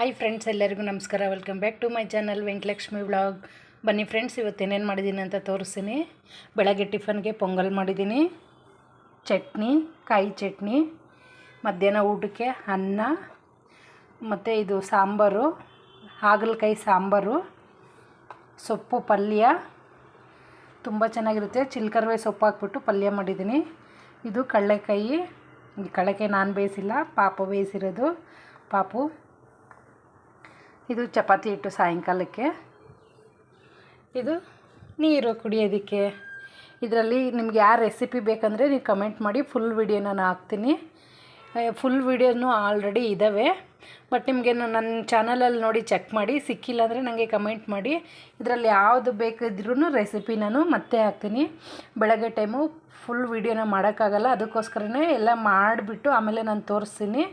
Hi friends, ಎಲ್ಲರಿಗೂ ನಮಸ್ಕಾರ. Welcome back to my channel Venkatalakshmi vlog. ಬನ್ನಿ ಫ್ರೆಂಡ್ಸ್, ಇವತ್ತು ಏನೇನು ಮಾಡಿದ್ದೀನಿ ಅಂತ ತೋರಿಸ್ತೀನಿ. ಬೆಳಗ್ಗೆ ಟಿಫನ್ಗೆ ಪೊಂಗಲ್ ಮಾಡಿದ್ದೀನಿ, ಚಟ್ನಿ, ಕಾಯಿ ಚಟ್ನಿ. ಮಧ್ಯಾಹ್ನ ಊಟಕ್ಕೆ ಅನ್ನ ಮತ್ತು ಇದು ಸಾಂಬಾರು, ಹಾಗಲಕಾಯಿ ಸಾಂಬಾರು, ಸೊಪ್ಪು ಪಲ್ಯ. ತುಂಬ ಚೆನ್ನಾಗಿರುತ್ತೆ. ಚಿಲ್ಕರವೆ ಸೊಪ್ಪು ಹಾಕ್ಬಿಟ್ಟು ಪಲ್ಯ ಮಾಡಿದ್ದೀನಿ. ಇದು ಕಡಲೆಕಾಯಿ ನಾನು ಬೇಯಿಸಿಲ್ಲ, ಪಾಪು ಬೇಯಿಸಿರೋದು. ಪಾಪು ಇದು ಚಪಾತಿ ಹಿಟ್ಟು ಸಾಯಂಕಾಲಕ್ಕೆ. ಇದು ನೀರು ಕುಡಿಯೋದಕ್ಕೆ. ಇದರಲ್ಲಿ ನಿಮ್ಗೆ ಯಾವ ರೆಸಿಪಿ ಬೇಕಂದರೆ ನೀವು ಕಮೆಂಟ್ ಮಾಡಿ, ಫುಲ್ ವೀಡಿಯೋ ನಾನು ಹಾಕ್ತೀನಿ. ಫುಲ್ ವೀಡಿಯೋನು ಆಲ್ರೆಡಿ ಇದ್ದಾವೆ, ಬಟ್ ನಿಮಗೆ ನನ್ನ ಚಾನಲಲ್ಲಿ ನೋಡಿ ಚೆಕ್ ಮಾಡಿ. ಸಿಕ್ಕಿಲ್ಲ ಅಂದರೆ ನನಗೆ ಕಮೆಂಟ್ ಮಾಡಿ. ಇದರಲ್ಲಿ ಯಾವುದು ಬೇಕಿದ್ರೂ ರೆಸಿಪಿ ನಾನು ಮತ್ತೆ ಹಾಕ್ತೀನಿ. ಬೆಳಗ್ಗೆ ಟೈಮು ಫುಲ್ ವೀಡಿಯೋನ ಮಾಡೋಕ್ಕಾಗಲ್ಲ, ಅದಕ್ಕೋಸ್ಕರನೇ ಎಲ್ಲ ಮಾಡಿಬಿಟ್ಟು ಆಮೇಲೆ ನಾನು ತೋರಿಸ್ತೀನಿ.